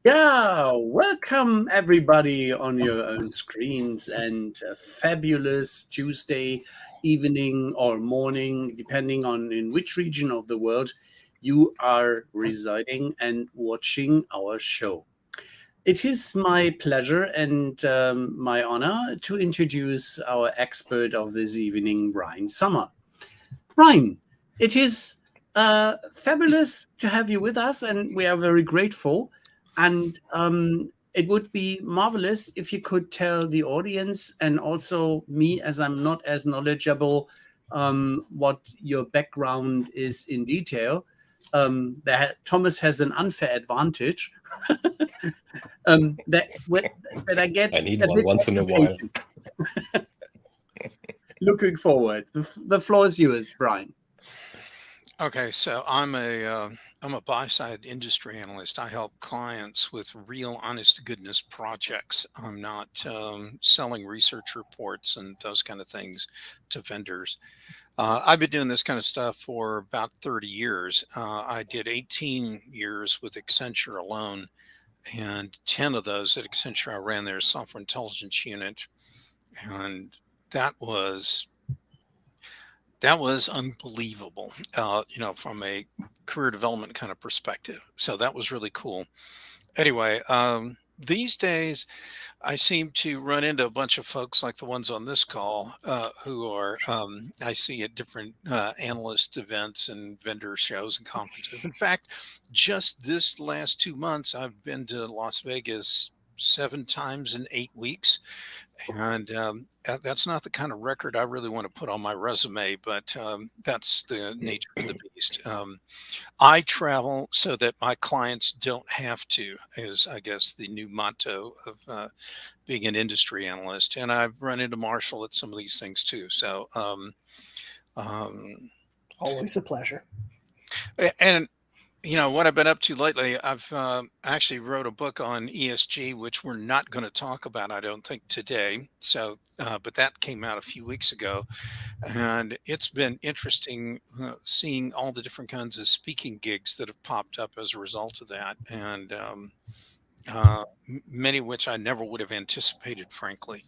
Yeah, welcome everybody on your own screens and a fabulous Tuesday evening or morning, depending on in which region of the world you are residing and watching our show. It is my pleasure and my honor to introduce our expert of this evening, Brian Sommer. Brian, it is fabulous to have you with us, and we are very grateful. And it would be marvelous if you could tell the audience and also me, as I'm not as knowledgeable, what your background is in detail. Thomas has an unfair advantage that I get I need a one bit once in a while. education. Looking forward. The floor is yours, Brian. Okay, so I'm a buy side industry analyst. I help clients with real, honest to goodness projects. I'm not selling research reports and those kind of things to vendors. I've been doing this kind of stuff for about 30 years. I did 18 years with Accenture alone, and 10 of those at Accenture, I ran their software intelligence unit, and that was unbelievable, from a career development kind of perspective. So that was really cool. Anyway, these days I seem to run into a bunch of folks like the ones on this call who are I see at different analyst events and vendor shows and conferences. In fact, just this last 2 months, I've been to Las Vegas 7 times in 8 weeks. And that's not the kind of record I really want to put on my resume, but that's the nature of the beast. I travel so that my clients don't have to, is I guess the new motto of being an industry analyst. And I've run into Marshall at some of these things too. So, Always a pleasure. and what I've been up to lately, I've actually wrote a book on ESG, which we're not going to talk about, I don't think, today. So, but that came out a few weeks ago, and it's been interesting seeing all the different kinds of speaking gigs that have popped up as a result of that, and many of which I never would have anticipated, frankly.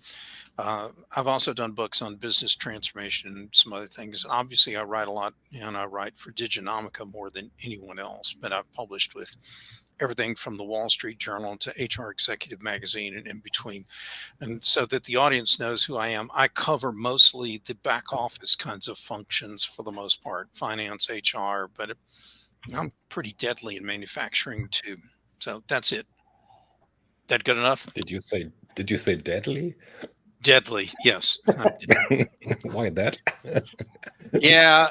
I've also done books on business transformation and some other things. Obviously, I write a lot, and I write for Diginomica more than anyone else, but I've published with everything from the Wall Street Journal to HR Executive Magazine and in between. And so that the audience knows who I am, I cover mostly the back office kinds of functions for the most part, finance, HR, but I'm pretty deadly in manufacturing too. So that's it. That good enough? Did you say deadly? Deadly, yes. Why that? Yeah,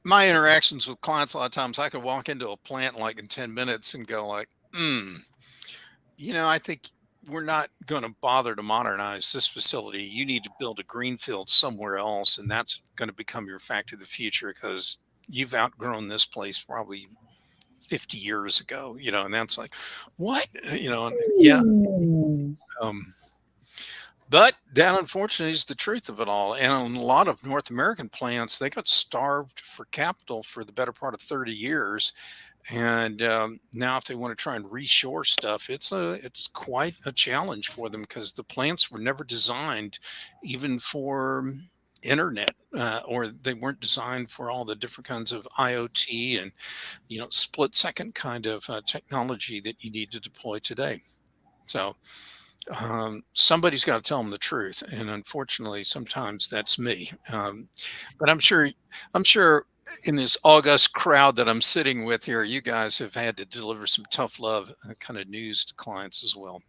my interactions with clients, a lot of times I could walk into a plant like in 10 minutes and go like, I think we're not going to bother to modernize this facility. You need to build a greenfield somewhere else, and that's going to become your factory of the future because you've outgrown this place probably 50 years ago, and that's like, what? Yeah. But that, unfortunately, is the truth of it all. And on a lot of North American plants, they got starved for capital for the better part of 30 years. And now if they want to try and reshore stuff, it's quite a challenge for them because the plants were never designed even for internet or they weren't designed for all the different kinds of IoT and, split second kind of technology that you need to deploy today. So somebody's got to tell them the truth, and unfortunately, sometimes that's me. But I'm sure in this august crowd that I'm sitting with here, you guys have had to deliver some tough love kind of news to clients as well.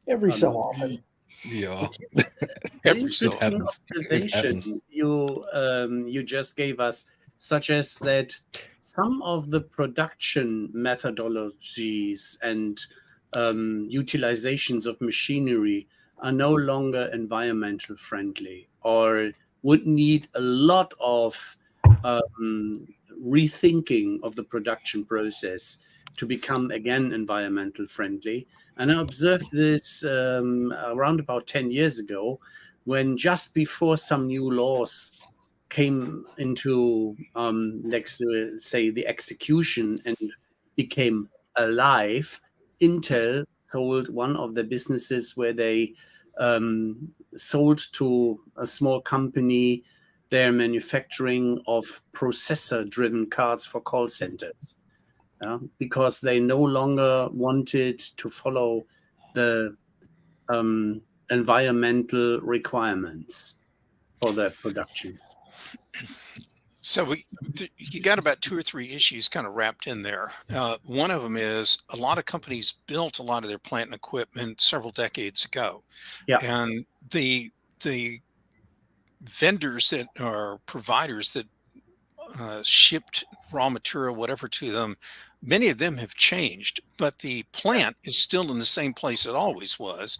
Every so often. Yeah. Every so often. Observation you just gave us suggests that some of the production methodologies and utilizations of machinery are no longer environmental friendly or would need a lot of rethinking of the production process to become again environmental friendly. And I observed this around about 10 years ago when just before some new laws came into, let's say, the execution and became alive, Intel sold one of the businesses where they sold to a small company their manufacturing of processor-driven cards for call centers, because they no longer wanted to follow the environmental requirements for their productions. So you got about 2 or 3 issues kind of wrapped in there. One of them is a lot of companies built a lot of their plant and equipment several decades ago, Yeah. and the vendors that are providers that shipped raw material, whatever, to them, many of them have changed, but the plant is still in the same place it always was.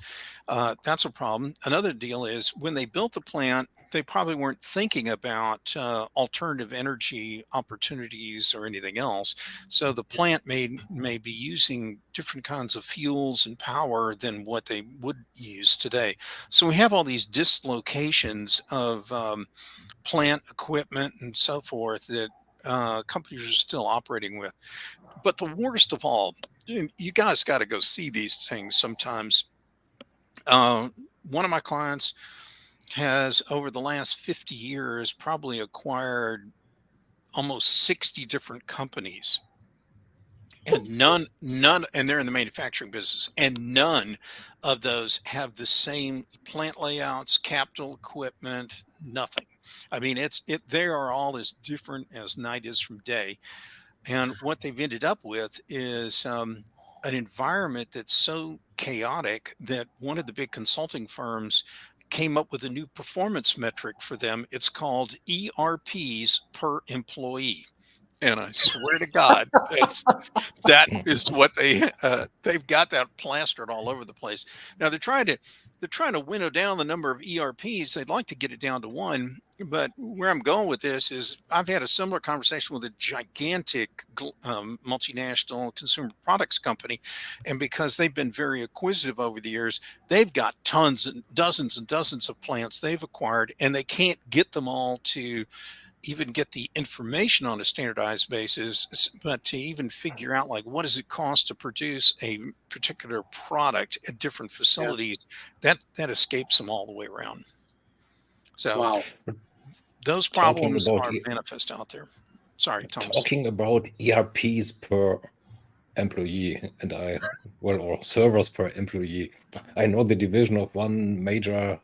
That's a problem. Another deal is when they built the plant, they probably weren't thinking about alternative energy opportunities or anything else. So the plant may be using different kinds of fuels and power than what they would use today. So we have all these dislocations of plant equipment and so forth that companies are still operating with. But the worst of all, you guys got to go see these things sometimes. One of my clients has, over the last 50 years, probably acquired almost 60 different companies. And and they're in the manufacturing business, and none of those have the same plant layouts, capital equipment, nothing. I mean, they are all as different as night is from day. And what they've ended up with is an environment that's so chaotic that one of the big consulting firms came up with a new performance metric for them. It's called ERPs per employee. And I swear to God, that is what they've got that plastered all over the place. Now they're trying to winnow down the number of ERPs. They'd like to get it down to one, but where I'm going with this is I've had a similar conversation with a gigantic multinational consumer products company, and because they've been very acquisitive over the years, they've got tons and dozens of plants they've acquired, and they can't get them all to even get the information on a standardized basis, but to even figure out, like, what does it cost to produce a particular product at different facilities, that escapes them all the way around. So Wow. those Talking problems about are manifest out there. Sorry, Thomas. Talking about ERPs per employee or servers per employee. I know the division of one major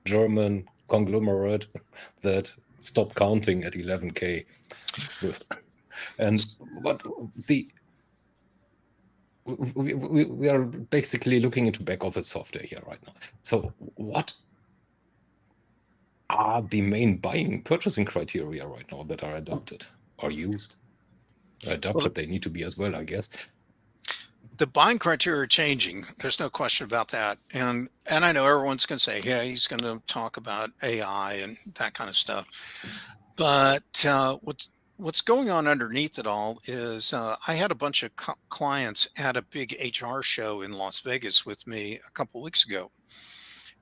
German conglomerate that stopped counting at 11K. And what we are basically looking into back office software here right now. So what are the main purchasing criteria right now that are adopted or used? Adopted, they need to be as well, I guess. The buying criteria are changing. There's no question about that. And I know everyone's going to say, yeah, he's going to talk about AI and that kind of stuff. But what's going on underneath it all is I had a bunch of clients at a big HR show in Las Vegas with me a couple of weeks ago.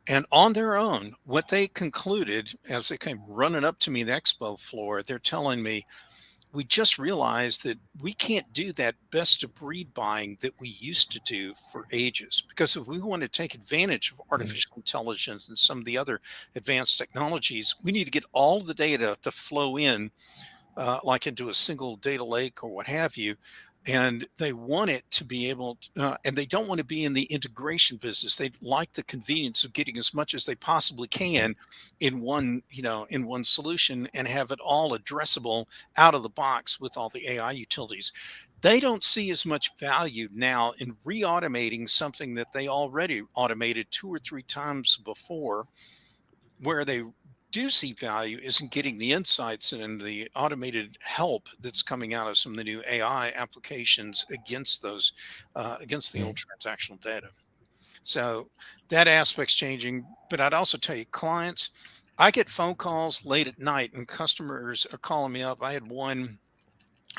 And on their own, what they concluded as they came running up to me the expo floor, they're telling me, we just realized that we can't do that best of breed buying that we used to do for ages. Because if we want to take advantage of artificial intelligence and some of the other advanced technologies, we need to get all the data to flow in, like into a single data lake or what have you. And they want it to be able to, and they don't want to be in the integration business. They like the convenience of getting as much as they possibly can in one solution and have it all addressable out of the box with all the AI utilities. They don't see as much value now in re-automating something that they already automated 2 or 3 times before. Where they do see value is in getting the insights and the automated help that's coming out of some of the new AI applications against those, against the old transactional data. So that aspect's changing. But I'd also tell you, clients, I get phone calls late at night and customers are calling me up. I had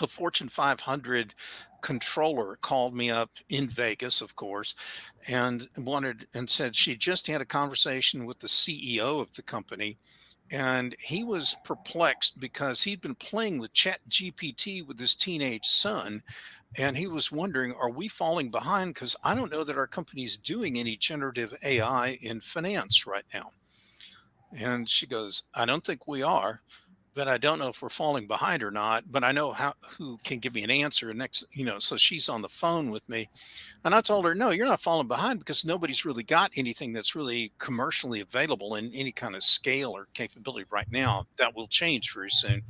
a Fortune 500 controller called me up in Vegas, of course, and said she just had a conversation with the CEO of the company. And he was perplexed because he'd been playing the Chat GPT with his teenage son. And he was wondering, are we falling behind? Because I don't know that our company's doing any generative AI in finance right now. And she goes, I don't think we are, but I don't know if we're falling behind or not. But I know who can give me an answer next, so she's on the phone with me. And I told her, no, you're not falling behind because nobody's really got anything that's really commercially available in any kind of scale or capability right now. That will change very soon,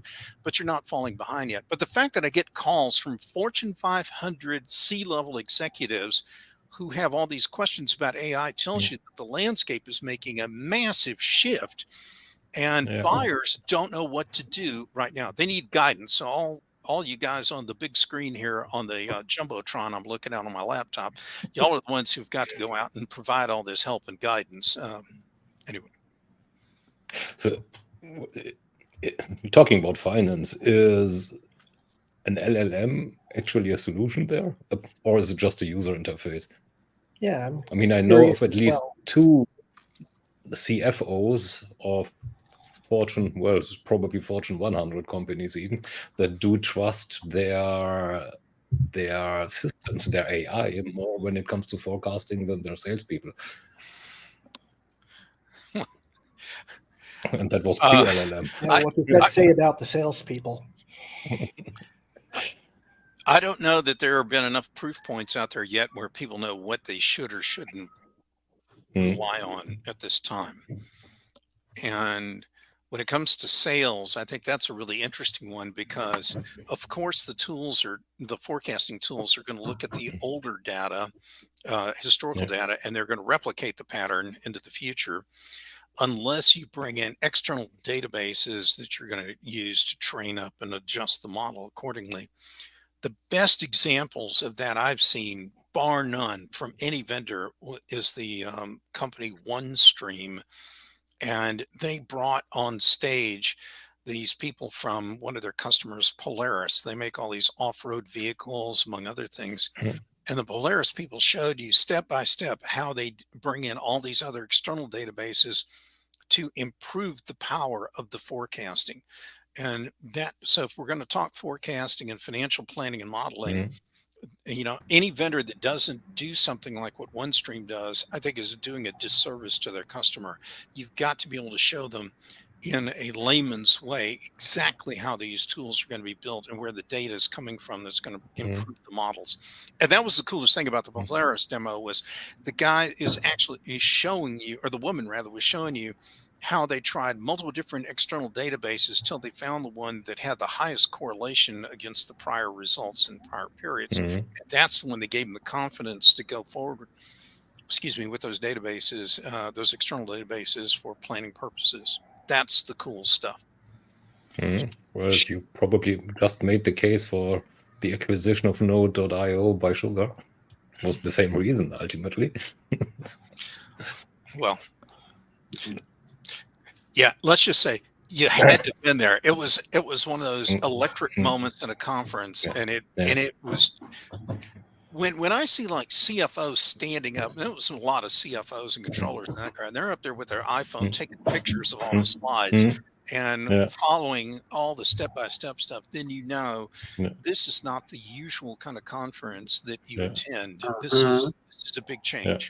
but you're not falling behind yet. But the fact that I get calls from Fortune 500 C-level executives who have all these questions about AI tells you that the landscape is making a massive shift, and buyers don't know what to do right now. They need guidance. So all you guys on the big screen here on the Jumbotron I'm looking at on my laptop, y'all are the ones who've got to go out and provide all this help and guidance. Anyway. So talking about finance, is an LLM actually a solution there? Or is it just a user interface? Yeah. I mean, I know of at least two CFOs of Fortune, well, probably Fortune 100 companies even, that do trust their systems, their AI, more when it comes to forecasting than their salespeople. And that was pre-LLM. Yeah, what does that say about the salespeople? I don't know that there have been enough proof points out there yet where people know what they should or shouldn't rely on at this time. And when it comes to sales, I think that's a really interesting one because, of course, the forecasting tools are going to look at the older data, historical data, and they're going to replicate the pattern into the future, unless you bring in external databases that you're going to use to train up and adjust the model accordingly. The best examples of that I've seen, bar none, from any vendor is the company OneStream. And they brought on stage these people from one of their customers, Polaris. They make all these off-road vehicles, among other things. And the Polaris people showed you step by step how they bring in all these other external databases to improve the power of the forecasting. And so if we're going to talk forecasting and financial planning and modeling, any vendor that doesn't do something like what OneStream does, I think is doing a disservice to their customer. You've got to be able to show them in a layman's way exactly how these tools are going to be built and where the data is coming from that's going to improve the models. And that was the coolest thing about the Polaris demo was the guy is showing you, or the woman rather, was showing you how they tried multiple different external databases till they found the one that had the highest correlation against the prior results in prior periods. And that's when they gave them the confidence to go forward, with those databases, those external databases for planning purposes. That's the cool stuff. Well, you probably just made the case for the acquisition of Node.io by Sugar. It was the same reason, ultimately. Well, yeah, let's just say you had to have been there. It was one of those electric moments in a conference, and it was when I see like CFOs standing up. There was a lot of CFOs and controllers in that crowd. They're up there with their iPhone taking pictures of all the slides and following all the step-by-step stuff. Then this is not the usual kind of conference that you attend. This is a big change.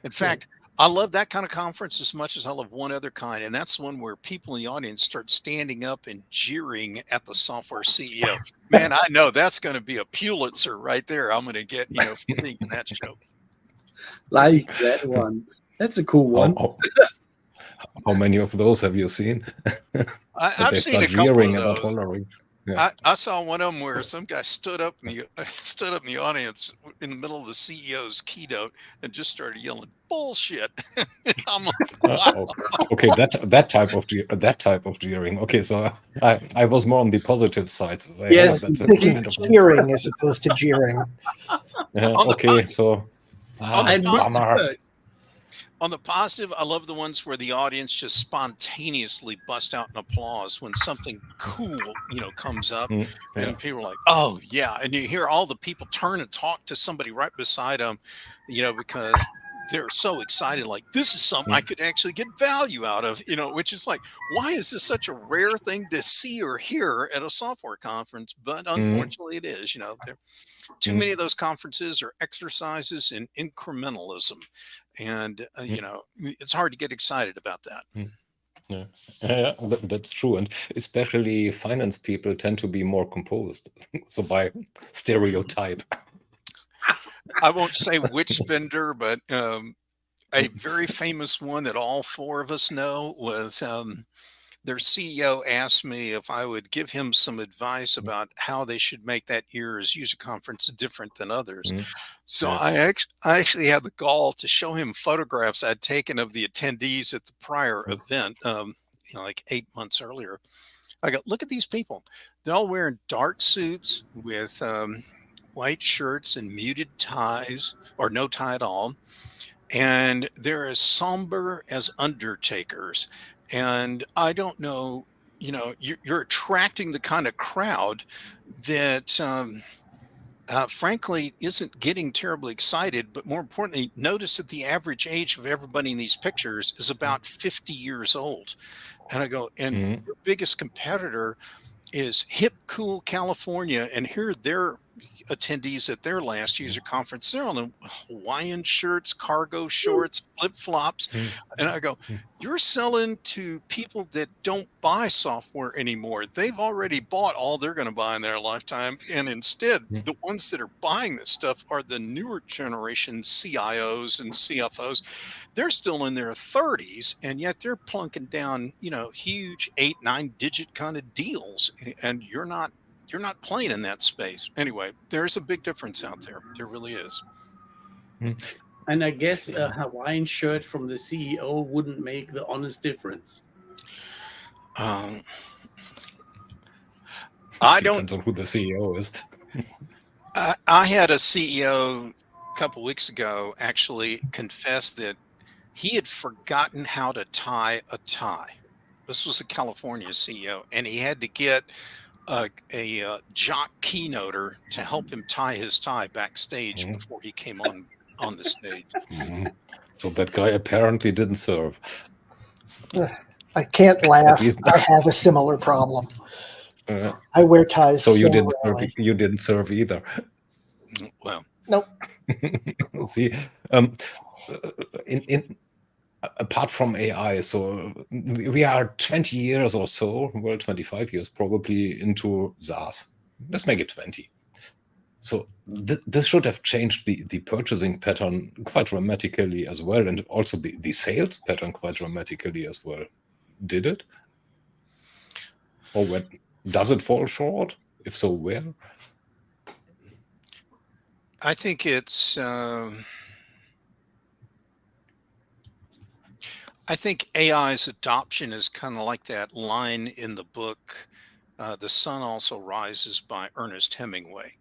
In fact, I love that kind of conference as much as I love one other kind, and that's one where people in the audience start standing up and jeering at the software CEO. Man, I know that's going to be a Pulitzer right there. I'm going to get, for being in that show. Like that one. That's a cool one. How many of those have you seen? I've seen a couple of those. Yeah. I saw one of them where some guy stood up in the audience in the middle of the CEO's keynote and just started yelling bullshit. I'm like, wow. Okay, that type of jeering. Okay, so I was more on the positive side. So yes, that's cheering as opposed to jeering. Okay, so on the positive, I love the ones where the audience just spontaneously bust out in applause when something cool, comes up, and people are like, "Oh yeah!" And you hear all the people turn and talk to somebody right beside them, because they're so excited, like this is something I could actually get value out of, which is like, why is this such a rare thing to see or hear at a software conference? But unfortunately it is. There too many of those conferences are exercises in incrementalism, and it's hard to get excited about that. Yeah, that's true. And especially finance people tend to be more composed. So by stereotype. I won't say which vendor, but a very famous one that all four of us know was their CEO asked me if I would give him some advice about how they should make that year's user conference different than others. So I actually had the gall to show him photographs I'd taken of the attendees at the prior event, like 8 months earlier. I go, look at these people. They're all wearing dark suits with white shirts and muted ties, or no tie at all. And they're as somber as undertakers. And I don't know, you're attracting the kind of crowd that frankly isn't getting terribly excited. But more importantly, notice that the average age of everybody in these pictures is about 50 years old. And I go, and your biggest competitor is hip, cool California. And here are their attendees at their last user conference. They're on the Hawaiian shirts, cargo shorts, flip flops. And I go, you're selling to people that don't buy software anymore. They've already bought all they're going to buy in their lifetime. And instead, the ones that are buying this stuff are the newer generation CIOs and CFOs. They're still in their 30s, and yet they're plunking down, huge 8-9 digit kind of deals. And you're not playing in that space. Anyway, there's a big difference out there. There really is. And I guess a Hawaiian shirt from the CEO wouldn't make the honest difference. I don't. Depends on who the CEO is. I had a CEO a couple weeks ago actually confess that he had forgotten how to tie a tie. This was a California CEO, and he had to get a jock keynoter to help him tie his tie backstage before he came on the stage. So that guy apparently didn't serve. I can't laugh. I have a similar problem. I wear ties. So you didn't serve. You didn't serve either. Well, nope. See, in apart from AI, so we are 20 years or so, well, 25 years probably into SaaS. Let's make it 20. So this should have changed the purchasing pattern quite dramatically as well, and also the sales pattern quite dramatically as well. Did it? Or when does it fall short? If so, where? I think it's... I think AI's adoption is kind of like that line in the book, The Sun Also Rises by Ernest Hemingway,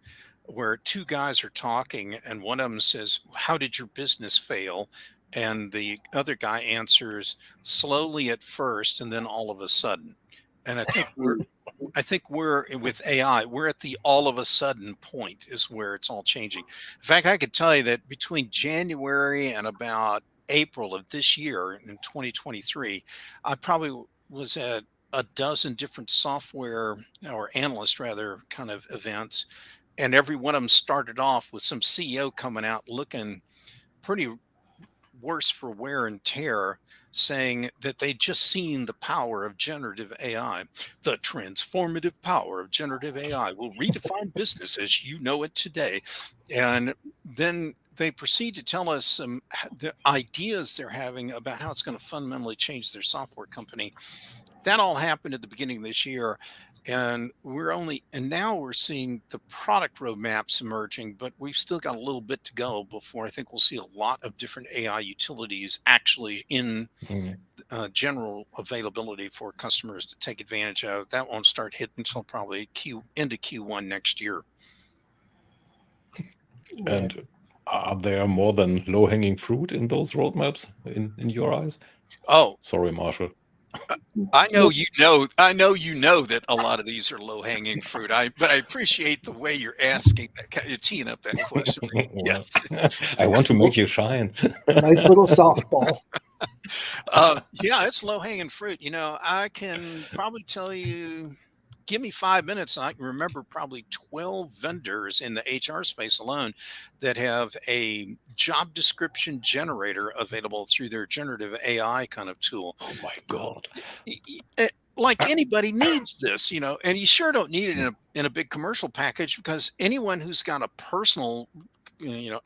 where two guys are talking and one of them says, how did your business fail? And the other guy answers, slowly at first and then all of a sudden. And I think we're with AI, we're at the all of a sudden point is where it's all changing. In fact, I could tell you that between January and about April of this year in 2023, I probably was at a dozen different software or analyst rather kind of events. And every one of them started off with some CEO coming out looking pretty worse for wear and tear, saying that they'd just seen the power of generative AI. The transformative power of generative AI will redefine business as you know it today. And then they proceed to tell us the ideas they're having about how it's going to fundamentally change their software company. That all happened at the beginning of this year. And now we're seeing the product roadmaps emerging, but we've still got a little bit to go before I think we'll see a lot of different AI utilities actually in general availability for customers to take advantage of. That won't start hitting until probably into Q1 next year. And are there more than low-hanging fruit in those roadmaps in your eyes? Oh, sorry, Marshall. I know you know that a lot of these are low-hanging fruit. But I appreciate the way you're asking that, you're teeing up that question. Yes. I want to make you shine. Nice little softball. Yeah, it's low-hanging fruit. I can probably tell you, give me 5 minutes, and I can remember probably 12 vendors in the HR space alone that have a job description generator available through their generative AI kind of tool. Oh my God. Like anybody needs this, and you sure don't need it in a big commercial package, because anyone who's got a personal,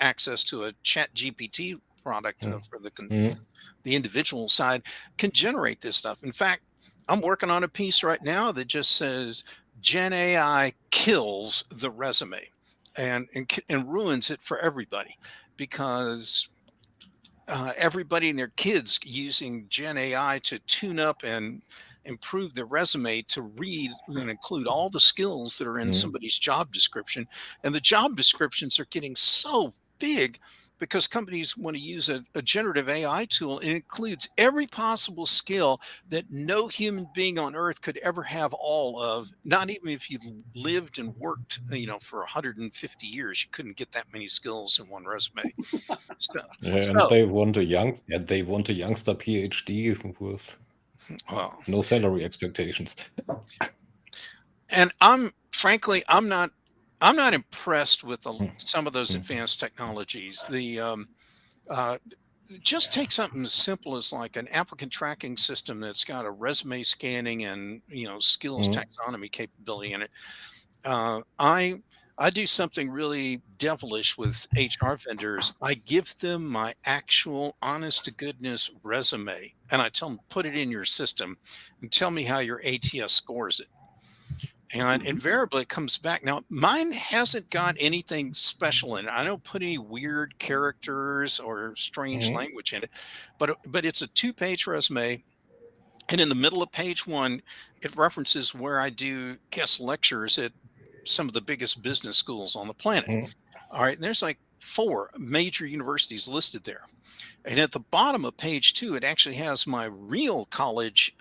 access to a Chat GPT product for the individual side can generate this stuff. In fact, I'm working on a piece right now that just says Gen AI kills the resume and ruins it for everybody, because everybody and their kids using Gen AI to tune up and improve their resume to read and include all the skills that are in somebody's job description. And the job descriptions are getting so big because companies want to use a generative AI tool. It includes every possible skill that no human being on earth could ever have all of. Not even if you lived and worked, for 150 years, you couldn't get that many skills in one resume. And they want a youngster PhD with no salary expectations. And frankly, I'm not impressed with some of those advanced technologies. Just take something as simple as like an applicant tracking system that's got a resume scanning and skills taxonomy capability in it. I do something really devilish with HR vendors. I give them my actual honest to goodness resume, and I tell them, put it in your system and tell me how your ATS scores it. And invariably it comes back. Now, mine hasn't got anything special in it. I don't put any weird characters or strange language in it, but it's a 2-page resume. And in the middle of page 1, it references where I do guest lectures at some of the biggest business schools on the planet. All right. And there's like 4 major universities listed there. And at the bottom of page 2, it actually has my real college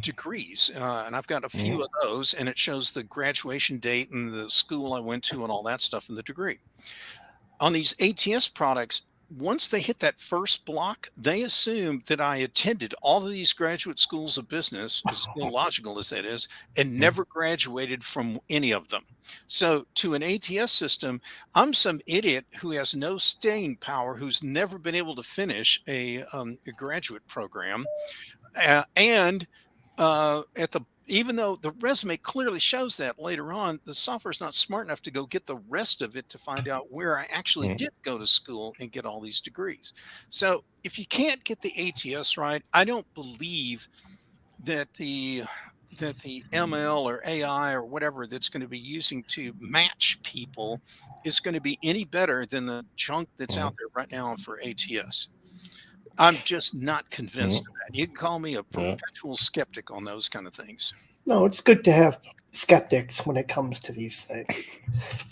degrees, and I've got a few of those, and it shows the graduation date and the school I went to and all that stuff in the degree. On these ATS products, once they hit that first block, they assume that I attended all of these graduate schools of business, as illogical as that is, and never graduated from any of them. So to an ATS system, I'm some idiot who has no staying power, who's never been able to finish a graduate program, even though the resume clearly shows that later on, the software is not smart enough to go get the rest of it to find out where I actually did go to school and get all these degrees. So if you can't get the ATS right, I don't believe that the ML or AI or whatever that's going to be using to match people is going to be any better than the junk that's out there right now for ATS. I'm just not convinced of that. You can call me a perpetual skeptic on those kind of things. No, it's good to have skeptics when it comes to these things,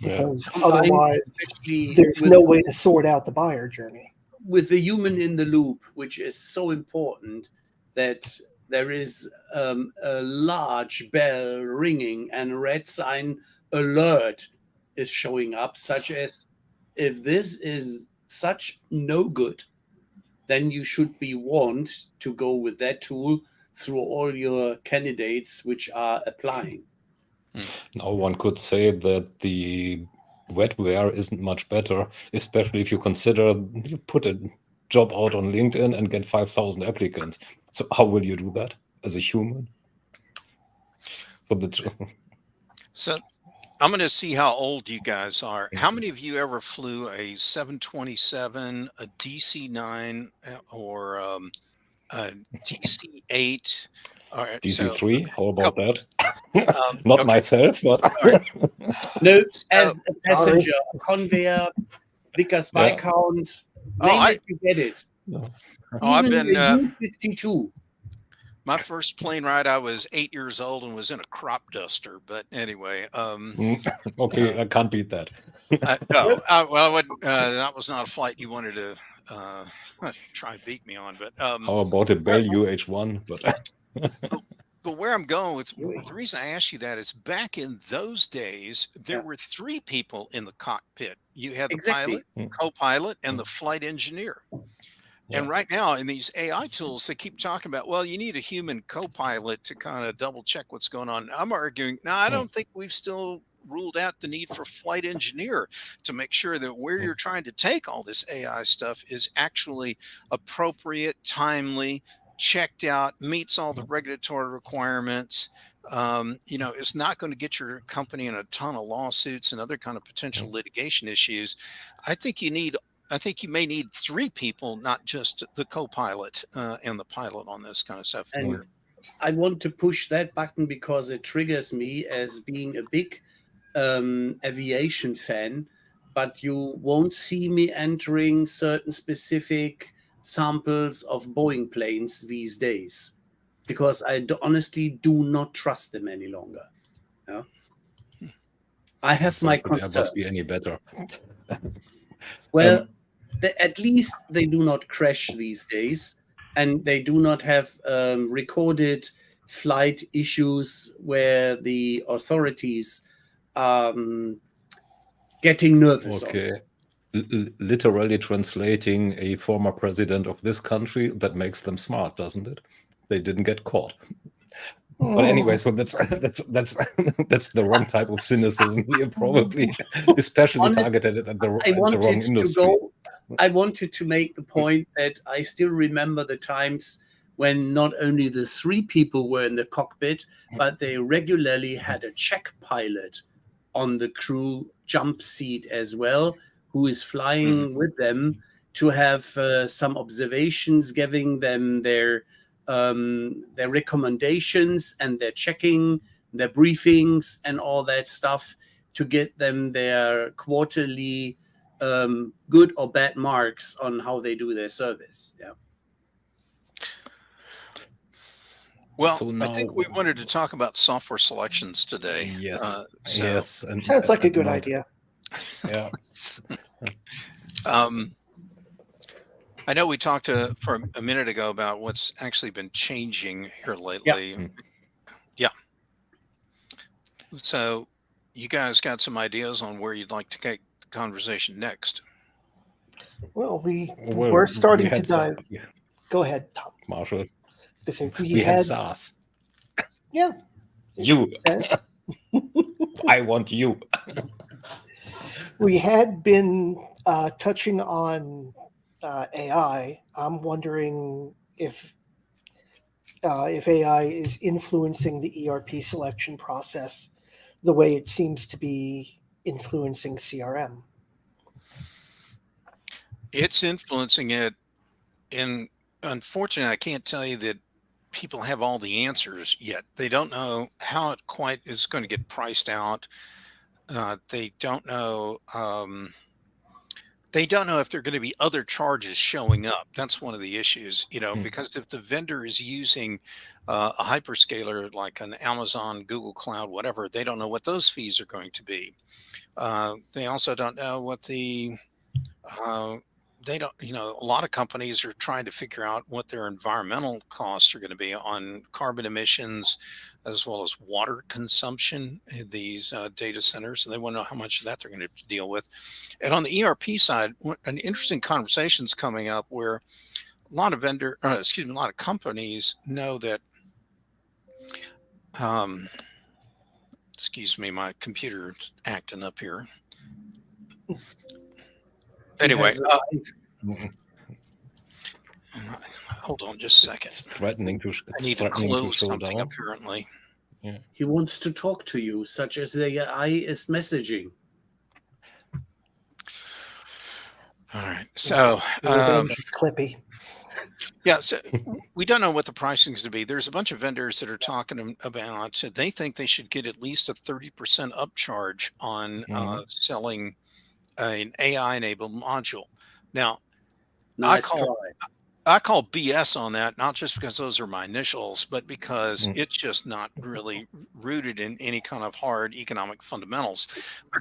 because otherwise there's no way to sort out the buyer journey. With the human in the loop, which is so important, that there is a large bell ringing and a red sign alert is showing up, such as, if this is such no good, then you should be warned to go with that tool through all your candidates which are applying. Now one could say that the wetware isn't much better, especially if you consider you put a job out on LinkedIn and get 5,000 applicants. So how will you do that as a human? So I'm going to see how old you guys are. How many of you ever flew a 727, a DC-9, or a DC-8? DC-3? How about that? Not myself, but no, as a passenger, Convair, Vickers Viscount, you get it. I've been U-52. My first plane ride, I was 8 years old and was in a crop duster. But anyway, okay, I can't beat that. No, well, I wouldn't, that was not a flight you wanted to try and beat me on. But How about a Bell UH-1? but where I'm going with the reason I asked you that is back in those days, there were 3 people in the cockpit. You had the pilot, co-pilot, and the flight engineer. And right now in these AI tools, they keep talking about, well, you need a human co-pilot to kind of double check what's going on. I'm arguing, no, I don't think we've still ruled out the need for flight engineer to make sure that where you're trying to take all this AI stuff is actually appropriate, timely, checked out, meets all the regulatory requirements. It's not going to get your company in a ton of lawsuits and other kind of potential litigation issues. I think you may need 3 people, not just the co-pilot and the pilot on this kind of stuff. And I want to push that button because it triggers me as being a big aviation fan, but you won't see me entering certain specific samples of Boeing planes these days because I honestly do not trust them any longer. Yeah? I have my concerns. Airbus be any better? Well, at least they do not crash these days, and they do not have recorded flight issues where the authorities getting nervous. Okay. Literally translating a former president of this country, that makes them smart, doesn't it? They didn't get caught. But anyway, so that's the wrong type of cynicism here, probably, especially targeted at the wrong industry. I wanted to make the point that I still remember the times when not only the 3 people were in the cockpit, but they regularly had a check pilot on the crew jump seat as well, who is flying with them to have some observations, giving them their recommendations and their checking, their briefings and all that stuff to get them their quarterly good or bad marks on how they do their service. Yeah. Well, so now, I think we wanted to talk about software selections today. Yes. Yes. And sounds like a good idea. Yeah. I know we talked for a minute ago about what's actually been changing here lately. Yeah. So you guys got some ideas on where you'd like to take the conversation next? Well, we're starting to dive. Go ahead, Tom. Marshall. We had SaaS. Yeah. You. I want you. We had been touching on AI. I'm wondering if AI is influencing the ERP selection process the way it seems to be influencing CRM. It's influencing it, and unfortunately, I can't tell you that people have all the answers yet. They don't know how it quite is going to get priced out. They don't know. They don't know if there are going to be other charges showing up. That's one of the issues, because if the vendor is using a hyperscaler like an Amazon, Google Cloud, whatever, they don't know what those fees are going to be. They also don't know what they don't, a lot of companies are trying to figure out what their environmental costs are going to be on carbon emissions, as well as water consumption in these data centers. And they want to know how much of that they're going to have to deal with. And on the ERP side, an interesting conversation is coming up where a lot of a lot of companies know that, excuse me, my computer's acting up here. Anyway, hold on just a second. It's threatening to I need to close something down. Apparently. Yeah. He wants to talk to you, such as the AI is messaging. All right. So, Clippy. Yeah, so we don't know what the pricing is to be. There's a bunch of vendors that are talking about, they think they should get at least a 30% upcharge on selling an AI-enabled module. Now, nice I call BS on that, not just because those are my initials, but because it's just not really rooted in any kind of hard economic fundamentals.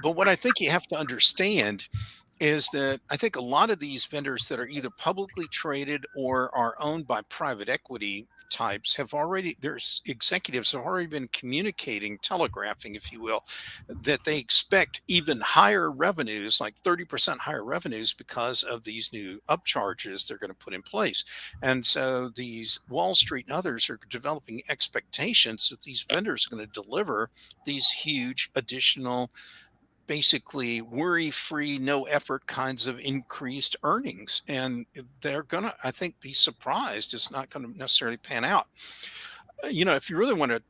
But what I think you have to understand is that I think a lot of these vendors that are either publicly traded or are owned by private equity types have already, their executives have already been communicating, telegraphing, if you will, that they expect even higher revenues, like 30% higher revenues, because of these new upcharges they're going to put in place. And so these Wall Street and others are developing expectations that these vendors are going to deliver these huge additional, basically worry-free, no effort kinds of increased earnings. And they're going to, I think, be surprised. It's not going to necessarily pan out. If you really want to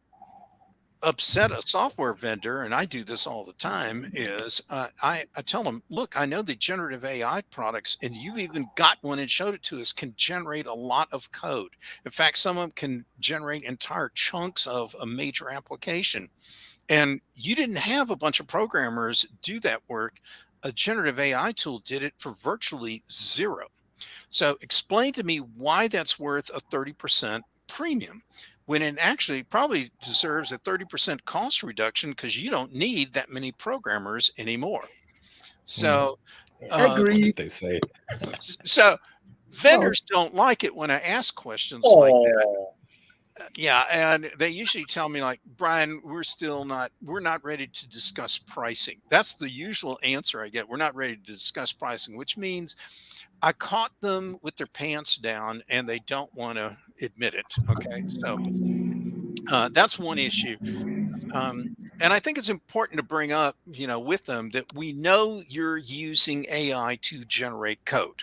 upset a software vendor, and I do this all the time, is I tell them, look, I know the generative AI products, and you've even got one and showed it to us, can generate a lot of code. In fact, some of them can generate entire chunks of a major application. And you didn't have a bunch of programmers do that work. A generative AI tool did it for virtually zero. So explain to me why that's worth a 30% premium when it actually probably deserves a 30% cost reduction, because you don't need that many programmers anymore. So, What Agree. did they say? so vendors don't like it when I ask questions like that. Yeah, and they usually tell me, like, Brian, we're not ready to discuss pricing. That's the usual answer I get. We're not ready to discuss pricing, which means I caught them with their pants down and they don't want to admit it. Okay, so that's one issue. And I think it's important to bring up, with them, that we know you're using AI to generate code.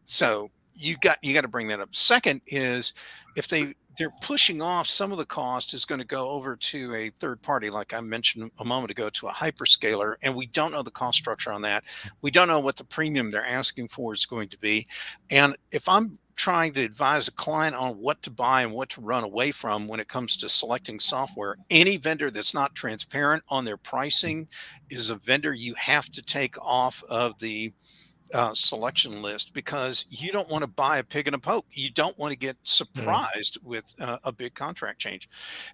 So you got to bring that up. Second is, if they're pushing off some of the cost is going to go over to a third party, like I mentioned a moment ago, to a hyperscaler, and we don't know the cost structure on that. We don't know what the premium they're asking for is going to be. And if I'm trying to advise a client on what to buy and what to run away from when it comes to selecting software, any vendor that's not transparent on their pricing is a vendor you have to take off of the selection list, because you don't want to buy a pig in a poke. You don't want to get surprised with a big contract change.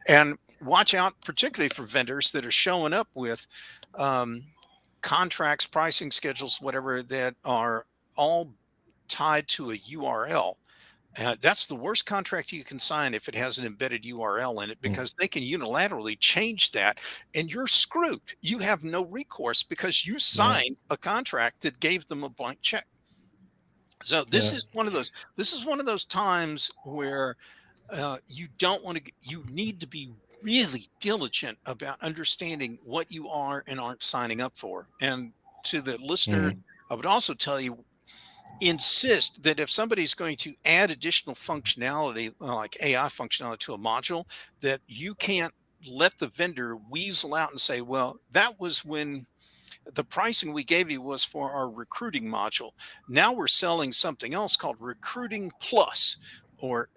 And watch out, particularly for vendors that are showing up with contracts, pricing schedules, whatever, that are all tied to a URL. That's the worst contract you can sign if it has an embedded URL in it, because they can unilaterally change that and you're screwed. You have no recourse because you signed a contract that gave them a blank check. So this is one of those times where you don't want to, you need to be really diligent about understanding what you are and aren't signing up for. And to the listener, I would also tell you, insist that if somebody's going to add additional functionality, like AI functionality, to a module, that you can't let the vendor weasel out and say, well, that was when the pricing we gave you was for our recruiting module. Now we're selling something else called Recruiting Plus, or,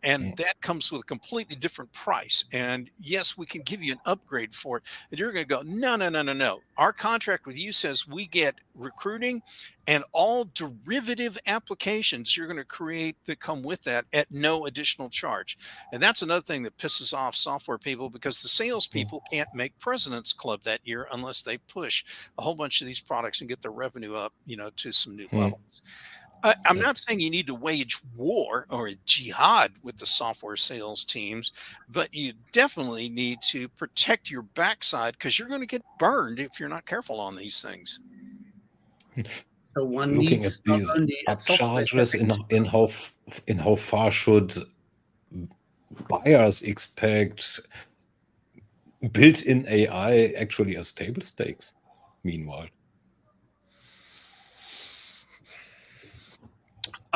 and that comes with a completely different price. And yes, we can give you an upgrade for it. And you're going to go, no, no, no, no, no. Our contract with you says we get recruiting and all derivative applications you're going to create that come with that at no additional charge. And that's another thing that pisses off software people, because the salespeople can't make President's Club that year unless they push a whole bunch of these products and get their revenue up, to some new levels. I'm not saying you need to wage war or a jihad with the software sales teams, but you definitely need to protect your backside, because you're going to get burned if you're not careful on these things. So one Looking needs at these upcharges, in how far should buyers expect built-in AI actually as table stakes? Meanwhile,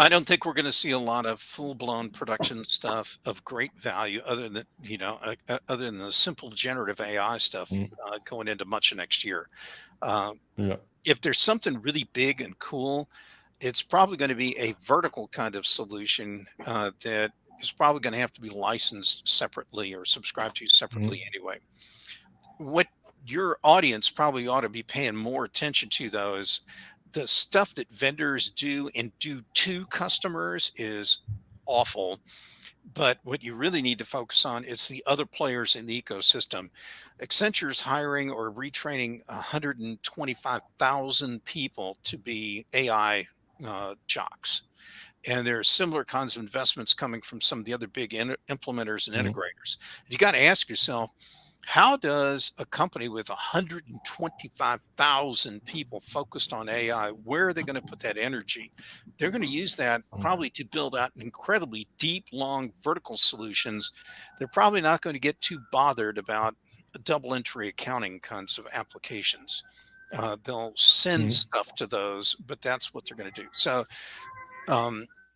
I don't think we're going to see a lot of full-blown production stuff of great value, other than other than the simple generative AI stuff going into much of next year. If there's something really big and cool, it's probably going to be a vertical kind of solution that is probably going to have to be licensed separately or subscribed to separately anyway. What your audience probably ought to be paying more attention to, though, is the stuff that vendors do and do to customers is awful. But what you really need to focus on is the other players in the ecosystem. Accenture's hiring or retraining 125,000 people to be AI jocks. And there are similar kinds of investments coming from some of the other big implementers and integrators. You got to ask yourself, how does a company with 125,000 people focused on AI, where are they going to put that energy? They're going to use that probably to build out incredibly deep, long vertical solutions. They're probably not going to get too bothered about double entry accounting kinds of applications. They'll send stuff to those, but that's what they're going to do. So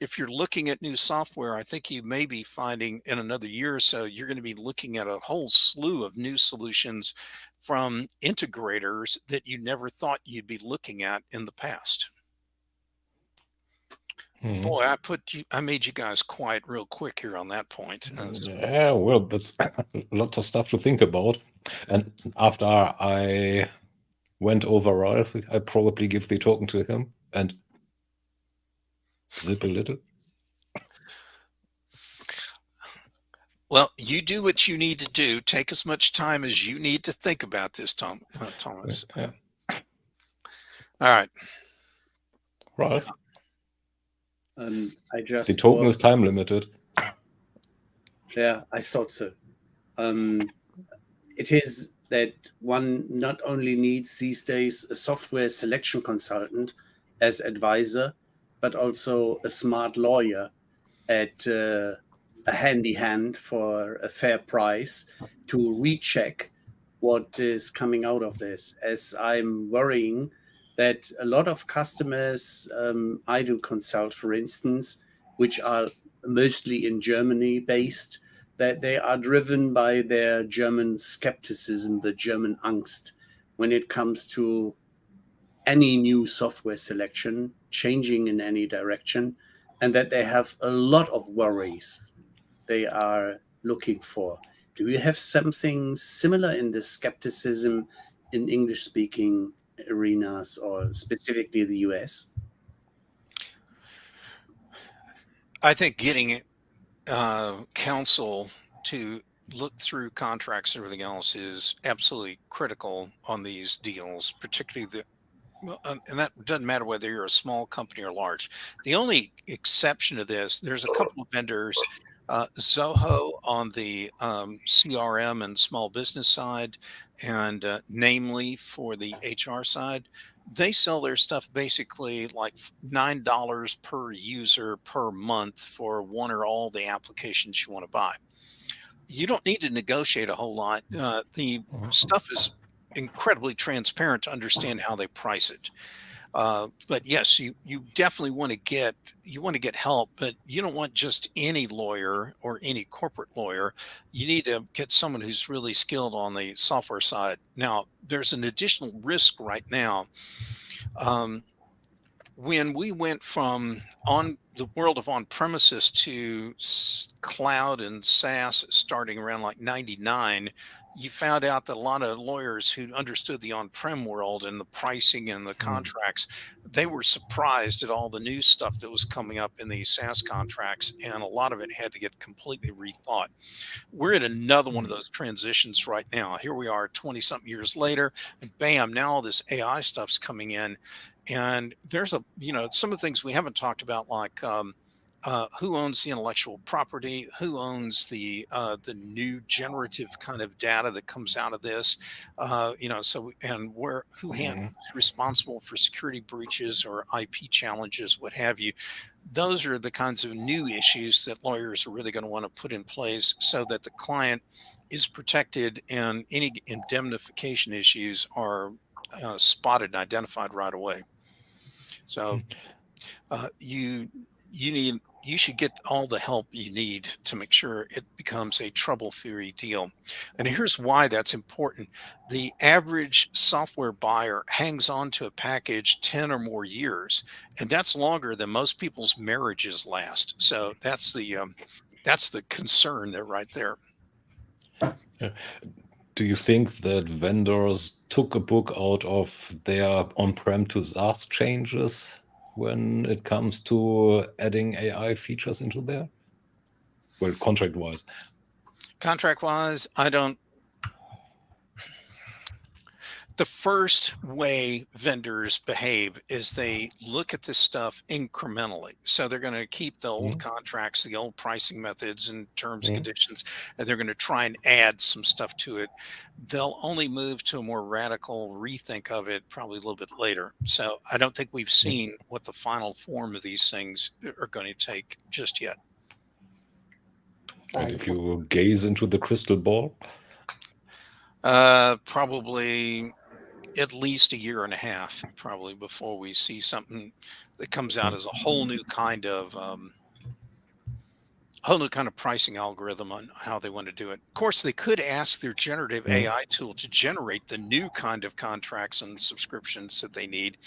if you're looking at new software, I think you may be finding in another year or so, you're going to be looking at a whole slew of new solutions from integrators that you never thought you'd be looking at in the past. Boy, I made you guys quiet real quick here on that point. Yeah, well, that's lots of stuff to think about. And after I went over Ralph, I probably give the token to him and zip a little. Well, you do what you need to do. Take as much time as you need to think about this, Thomas. Yeah. All right. Ralph? The token is time limited. Yeah, I thought so. It is that one not only needs these days a software selection consultant as advisor, but also a smart lawyer at a handy hand for a fair price to recheck what is coming out of this, as I'm worrying that a lot of customers I do consult, for instance, which are mostly in Germany based, that they are driven by their German skepticism, the German angst, when it comes to any new software selection, changing in any direction, and that they have a lot of worries they are looking for. Do you have something similar in the skepticism in English-speaking arenas, or specifically the US? I think getting counsel to look through contracts and everything else is absolutely critical on these deals, particularly and that doesn't matter whether you're a small company or large. The only exception to this, there's a couple of vendors, Zoho on the CRM and small business side, and namely for the HR side. They sell their stuff basically like $9 per user per month for one or all the applications you want to buy. You don't need to negotiate a whole lot. The stuff is incredibly transparent to understand how they price it. But yes, you definitely want to get help, but you don't want just any lawyer or any corporate lawyer. You need to get someone who's really skilled on the software side. Now, there's an additional risk right now. When we went from on the world of on-premises to cloud and SaaS starting around like 99, you found out that a lot of lawyers who understood the on-prem world and the pricing and the contracts, they were surprised at all the new stuff that was coming up in these SaaS contracts, and a lot of it had to get completely rethought. We're in another one of those transitions right now. Here we are 20-something years later, and bam, now all this AI stuff's coming in. And there's some of the things we haven't talked about, like who owns the intellectual property, who owns the new generative kind of data that comes out of this, and who's responsible for security breaches or IP challenges, what have you. Those are the kinds of new issues that lawyers are really going to want to put in place so that the client is protected and any indemnification issues are spotted and identified right away. So you should get all the help you need to make sure it becomes a trouble-free deal. And here's why that's important. The average software buyer hangs on to a package 10 or more years, and that's longer than most people's marriages last. So that's the concern there right there. Yeah. Do you think that vendors took a book out of their on-prem to SaaS changes when it comes to adding AI features into there? Well, contract-wise. Contract-wise, I don't. The first way vendors behave is they look at this stuff incrementally. So they're going to keep the old contracts, the old pricing methods and terms and conditions, and they're going to try and add some stuff to it. They'll only move to a more radical rethink of it probably a little bit later. So I don't think we've seen what the final form of these things are going to take just yet. And if you gaze into the crystal ball? Probably at least a year and a half, probably, before we see something that comes out as a whole new kind of pricing algorithm on how they want to do it. Of course, they could ask their generative AI tool to generate the new kind of contracts and subscriptions that they need,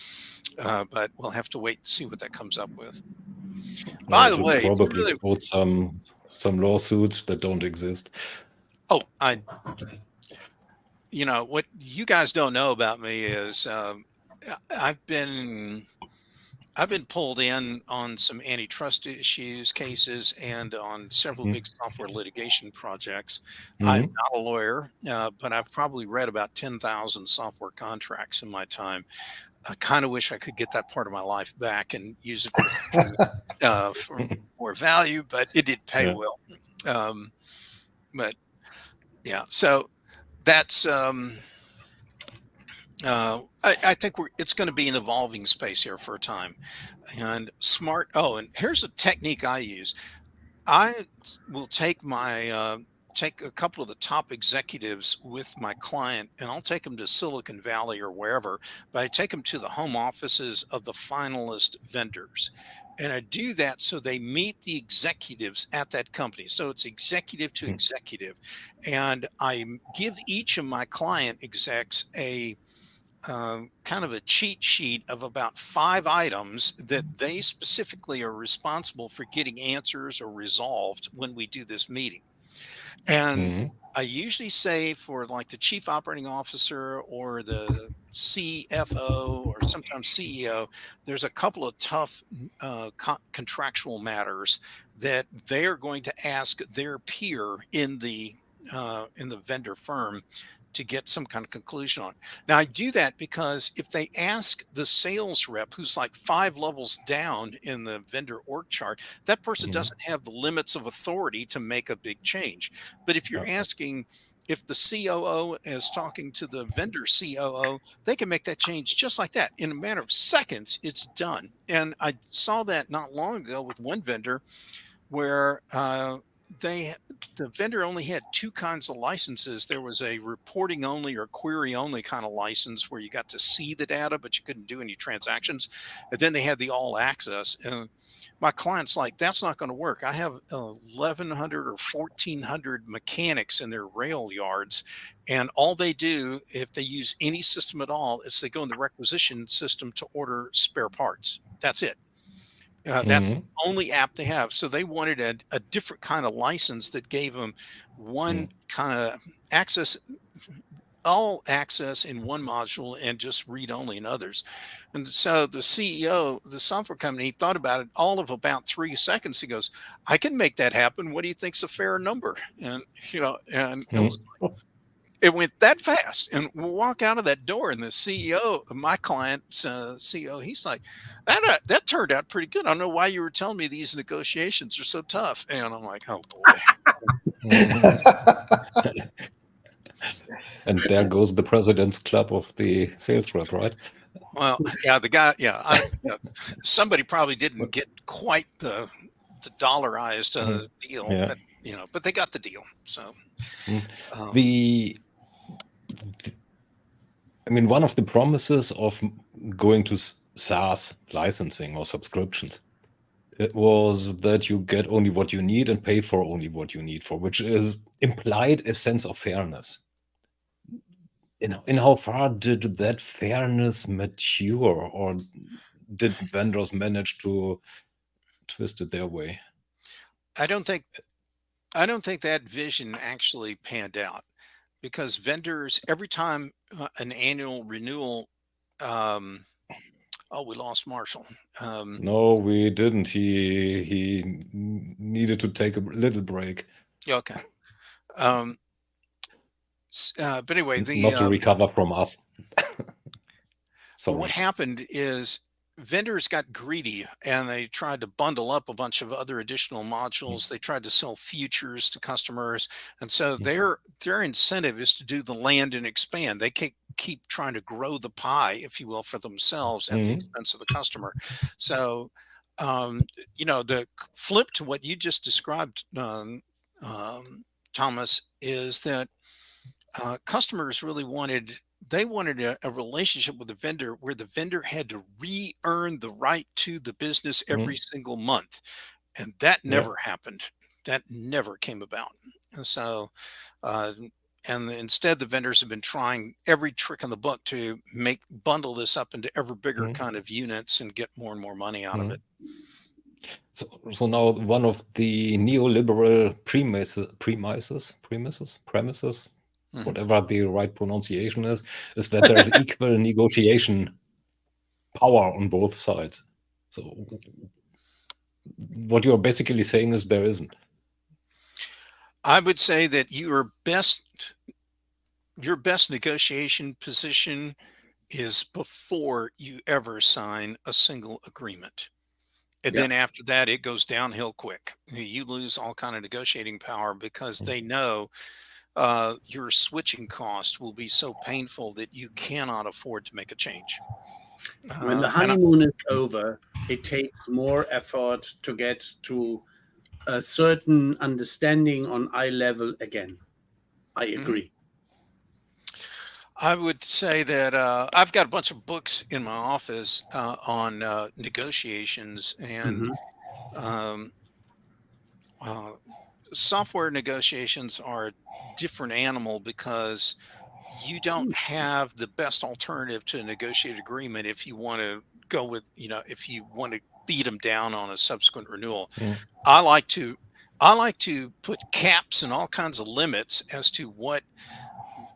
but we'll have to wait and see what that comes up with. By the way, probably quote some lawsuits that don't exist. Oh, what you guys don't know about me is I've been pulled in on some antitrust cases and on several big software litigation projects. I'm not a lawyer, but I've probably read about 10,000 software contracts in my time. I kind of wish I could get that part of my life back and use it for more value, but it did pay well. But yeah, so that's I think it's going to be an evolving space here for a time. And and here's a technique I use. I will take take a couple of the top executives with my client, and I'll take them to Silicon Valley or wherever, but I take them to the home offices of the finalist vendors. And I do that so they meet the executives at that company. So it's executive to executive. And I give each of my client execs a kind of a cheat sheet of about 5 items that they specifically are responsible for getting answers or resolved when we do this meeting. And I usually say for like the chief operating officer or the CFO or sometimes CEO, there's a couple of tough contractual matters that they are going to ask their peer in the vendor firm to get some kind of conclusion on. Now, I do that because if they ask the sales rep, who's like 5 levels down in the vendor org chart, that person doesn't have the limits of authority to make a big change. But if you're asking, if the COO is talking to the vendor COO, they can make that change just like that. In a matter of seconds, it's done. And I saw that not long ago with one vendor where the vendor only had 2 kinds of licenses. There was a reporting only or query only kind of license where you got to see the data, but you couldn't do any transactions. And then they had the all access. And my client's like, that's not going to work. I have 1,100 or 1,400 mechanics in their rail yards. And all they do, if they use any system at all, is they go in the requisition system to order spare parts. That's it. That's the only app they have. So they wanted a different kind of license that gave them one kind of access, all access in one module and just read only in others. And so the CEO, the software company, thought about it all of about 3 seconds. He goes, I can make that happen. What do you think's a fair number? And, it was like, it went that fast, and we'll walk out of that door, and the CEO, my client's CEO, he's like, that turned out pretty good. I don't know why you were telling me these negotiations are so tough. And I'm like, oh boy. And there goes the president's club of the sales rep, right? Well, yeah, the guy, somebody probably didn't get quite the dollarized deal, but they got the deal. So one of the promises of going to SaaS licensing or subscriptions, it was that you get only what you need and pay for only what you need for, which is implied a sense of fairness. In how far did that fairness mature, or did vendors manage to twist it their way? I don't think that vision actually panned out, because vendors, every time an annual renewal, oh, we lost Marshall. No, we didn't. He needed to take a little break. Okay. But anyway, not to recover from us. Sorry. What happened is vendors got greedy and they tried to bundle up a bunch of other additional modules. They tried to sell futures to customers, and so their incentive is to do the land and expand. They keep trying to grow the pie, if you will, for themselves at the expense of the customer. So, the flip to what you just described, Thomas, is that customers really wanted a relationship with the vendor where the vendor had to re-earn the right to the business every single month. And that never happened. That never came about. And so, and instead the vendors have been trying every trick in the book to bundle this up into ever bigger kind of units and get more and more money out of it. So now one of the neoliberal premises, whatever the right pronunciation is that there's equal negotiation power on both sides. So what you're basically saying is there isn't. I would say that your best negotiation position is before you ever sign a single agreement. And then after that, it goes downhill quick. You lose all kind of negotiating power because they know your switching cost will be so painful that you cannot afford to make a change. When the honeymoon is over, it takes more effort to get to a certain understanding on eye level again. I agree. I would say that I've got a bunch of books in my office on negotiations, and software negotiations are a different animal because you don't have the best alternative to a negotiated agreement if you want to go with, if you want to beat them down on a subsequent renewal. I like to put caps and all kinds of limits as to what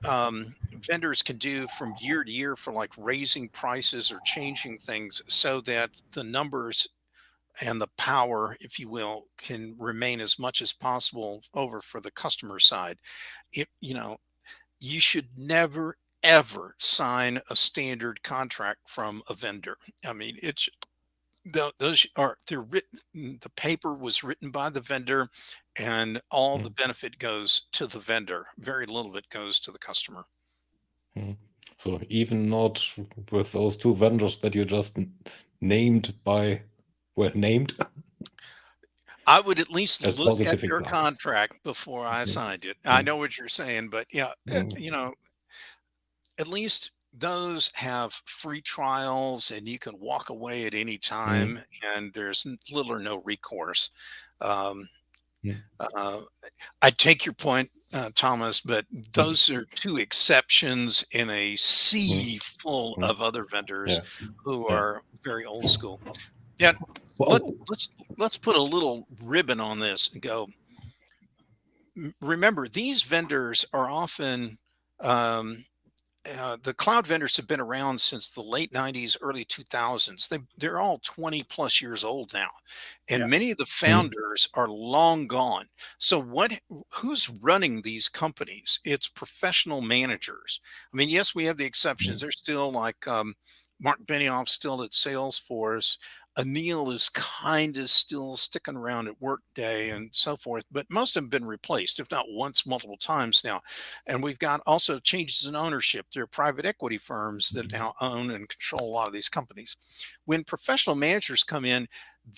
vendors can do from year to year for like raising prices or changing things so that the numbers and the power, if you will, can remain as much as possible over for the customer side. You should never, ever sign a standard contract from a vendor. I mean, they're written, the paper was written by the vendor, and all the benefit goes to the vendor. Very little of it goes to the customer. So even not with those two vendors that you just named I would at least look at your contract before I signed it. I know what you're saying, but at least those have free trials and you can walk away at any time and there's little or no recourse. I take your point, Thomas, but those are two exceptions in a sea full of other vendors who are very old school. Yeah. Let's put a little ribbon on this and go. Remember, these vendors are often the cloud vendors have been around since the late 90s, early 2000s. They're all 20 plus years old now. And many of the founders are long gone. So who's running these companies? It's professional managers. I mean, yes, we have the exceptions. They're still like Mark Benioff's still at Salesforce. Anil is kind of still sticking around at Workday and so forth, but most have been replaced, if not once, multiple times now. And we've got also changes in ownership. There are private equity firms that now own and control a lot of these companies. When professional managers come in,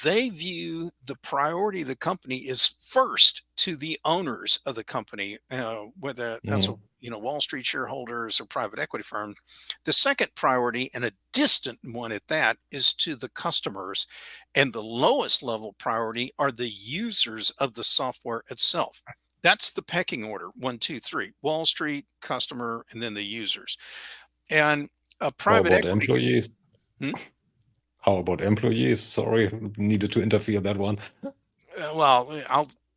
they view the priority of the company is first to the owners of the company, whether that's Wall Street shareholders or private equity firms. The second priority, and a distant one at that, is to the customers. And the lowest level priority are the users of the software itself. That's the pecking order: 1, 2, 3. Wall Street, customer, and then the users. And a private equity employees. How about employees? Sorry, needed to interfere that one. Well,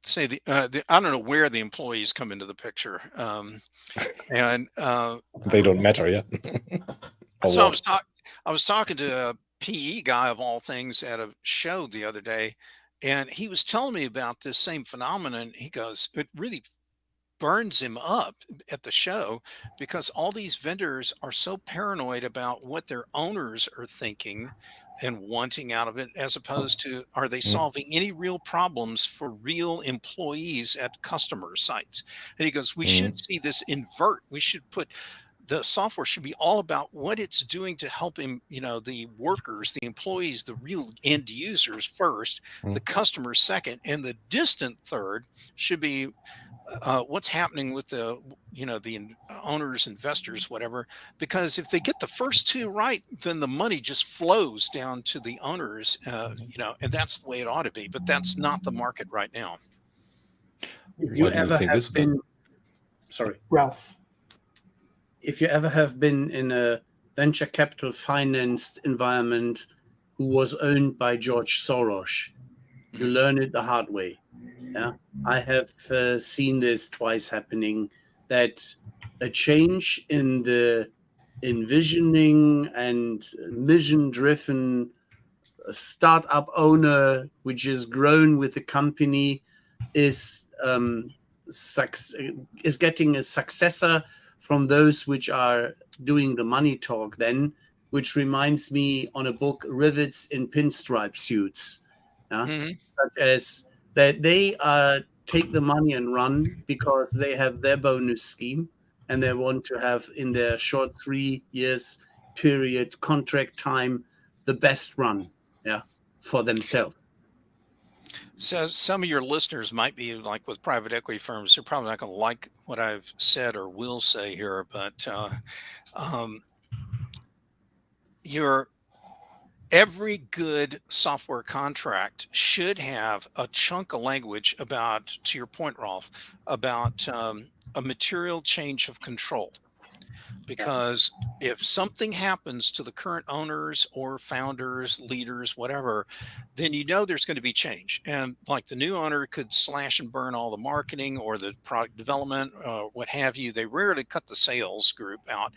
say I don't know where the employees come into the picture, and They don't matter, yeah. so I was talking to a PE guy of all things at a show the other day, and he was telling me about this same phenomenon. He goes, it really burns him up at the show because all these vendors are so paranoid about what their owners are thinking and wanting out of it, as opposed to are they solving any real problems for real employees at customer sites. And he goes, we should see this invert. We should put the software should be all about what it's doing to help him, the workers, the employees, the real end users first, the customers second, and the distant third should be what's happening with the owners, investors, whatever. Because if they get the first two right, then the money just flows down to the owners, and that's the way it ought to be. But that's not the market right now. If you ever have been, sorry, Ralph. If you ever have been in a venture capital financed environment who was owned by George Soros, you learn it the hard way. Yeah, I have seen this twice happening, that a change in the envisioning and mission-driven startup owner, which is grown with the company, is getting a successor from those which are doing the money talk then, which reminds me on a book, Rivets in Pinstripe Suits, such as that they take the money and run because they have their bonus scheme and they want to have in their short 3 years period contract time the best run for themselves. So some of your listeners might be like with private equity firms, they're probably not going to like what I've said or will say here, but every good software contract should have a chunk of language about, to your point, Rolf, about a material change of control. Because if something happens to the current owners or founders, leaders, whatever, then there's going to be change. And like the new owner could slash and burn all the marketing or the product development, what have you. They rarely cut the sales group out.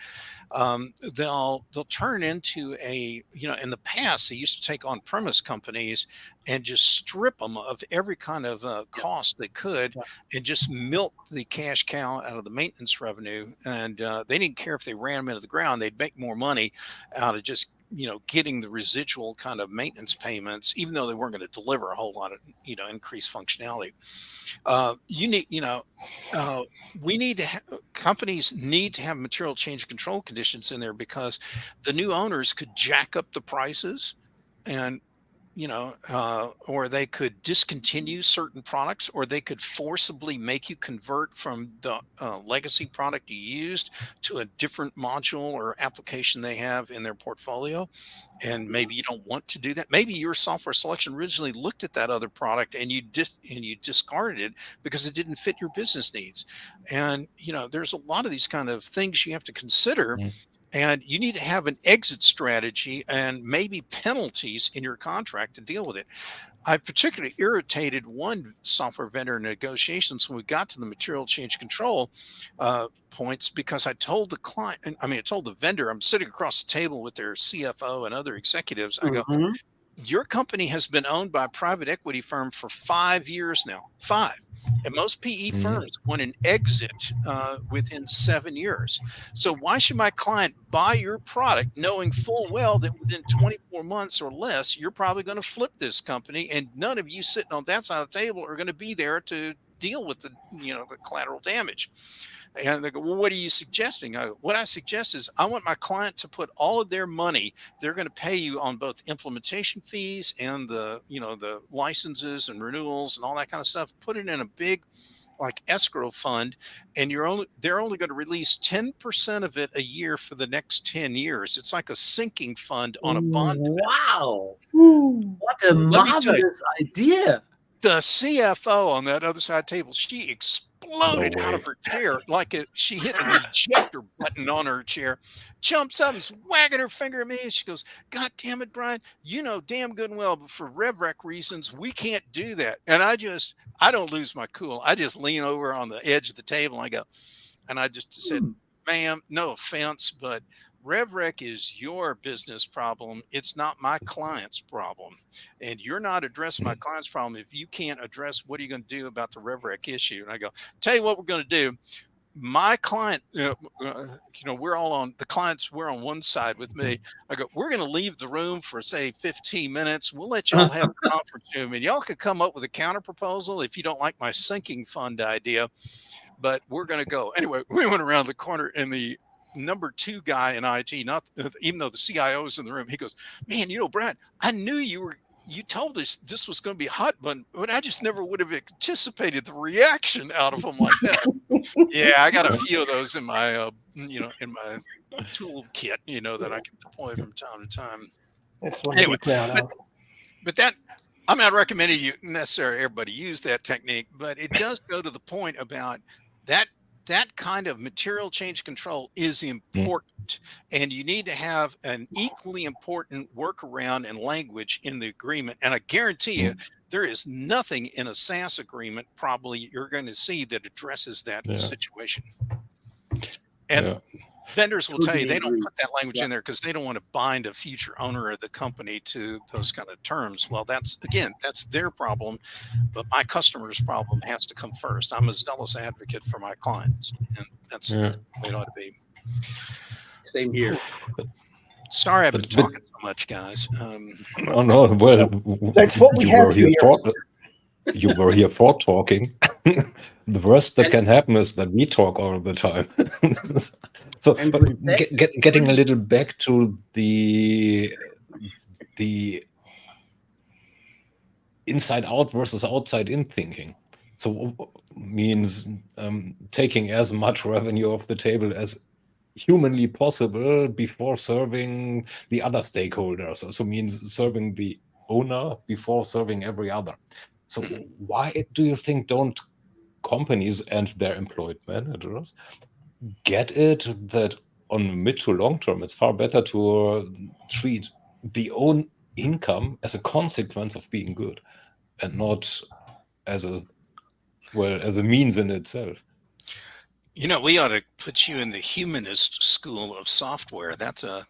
They'll turn into in the past, they used to take on-premise companies and just strip them of every kind of cost they could and just milk the cash cow out of the maintenance revenue. And they didn't care if they ran them into the ground. They'd make more money out of just, getting the residual kind of maintenance payments, even though they weren't going to deliver a whole lot of, increased functionality. Companies need to have material change control conditions in there because the new owners could jack up the prices and or they could discontinue certain products, or they could forcibly make you convert from the legacy product you used to a different module or application they have in their portfolio. And maybe you don't want to do that. Maybe your software selection originally looked at that other product and you discarded it because it didn't fit your business needs. And, there's a lot of these kind of things you have to consider. And you need to have an exit strategy and maybe penalties in your contract to deal with it. I particularly irritated one software vendor in negotiations when we got to the material change control points, because I told the vendor, I'm sitting across the table with their CFO and other executives. I go, your company has been owned by a private equity firm for 5 years now. 5. And most PE firms want an exit within 7 years. So why should my client buy your product knowing full well that within 24 months or less, you're probably going to flip this company, and none of you sitting on that side of the table are going to be there to deal with the collateral damage? And they go, well, what are you suggesting? What I suggest is I want my client to put all of their money they're going to pay you on both implementation fees and the licenses and renewals and all that kind of stuff, put it in a big escrow fund, and they're only going to release 10% of it a year for the next 10 years. It's like a sinking fund on a bond. Wow. What a marvelous idea. The CFO on that other side of the table, she exploded exploded out of her chair like she hit an ejector button on her chair, jumps up and's wagging her finger at me. And she goes, "God damn it, Brian, you know damn good and well, but for RevRec reasons, we can't do that." And I don't lose my cool. I just lean over on the edge of the table and I go, and I just said, "Ma'am, no offense, but RevRec is your business problem. It's not my client's problem. And you're not addressing my client's problem. If you can't address, what are you going to do about the RevRec issue?" And I go, "Tell you what we're going to do. My client, we're all on the clients. We're on one side with me. I go, we're going to leave the room for say 15 minutes. We'll let y'all have a conference room and y'all could come up with a counter proposal if you don't like my sinking fund idea, but we're going to go." Anyway, we went around the corner and the number 2 guy in IT, even though the CIO is in the room, he goes, "Man, Brad, I knew you told us this was going to be hot, but I just never would have anticipated the reaction out of them like that." Yeah, I got a few of those in my, in my toolkit, that I can deploy from time to time. That's what anyway, but that I'm not recommending you necessarily everybody use that technique, but it does go to the point about that kind of material change control is important, and you need to have an equally important workaround and language in the agreement. And I guarantee you, there is nothing in a SaaS agreement probably you're going to see that addresses that situation. And vendors will tell you they don't put that language in there because they don't want to bind a future owner of the company to those kind of terms. Well, that's their problem, but my customer's problem has to come first. I'm a zealous advocate for my clients, and that's the way it ought to be. Same here. Sorry I've been talking so much, guys. No, well, that's what we have here. You were here for talking. The worst that can happen is that we talk all the time. So, but getting a little back to the inside out versus outside in thinking. So means taking as much revenue off the table as humanly possible before serving the other stakeholders. So means serving the owner before serving every other. So why do you think don't companies and their employed managers get it that on mid to long term, it's far better to treat the own income as a consequence of being good and not as a means in itself? We ought to put you in the humanist school of software. That's a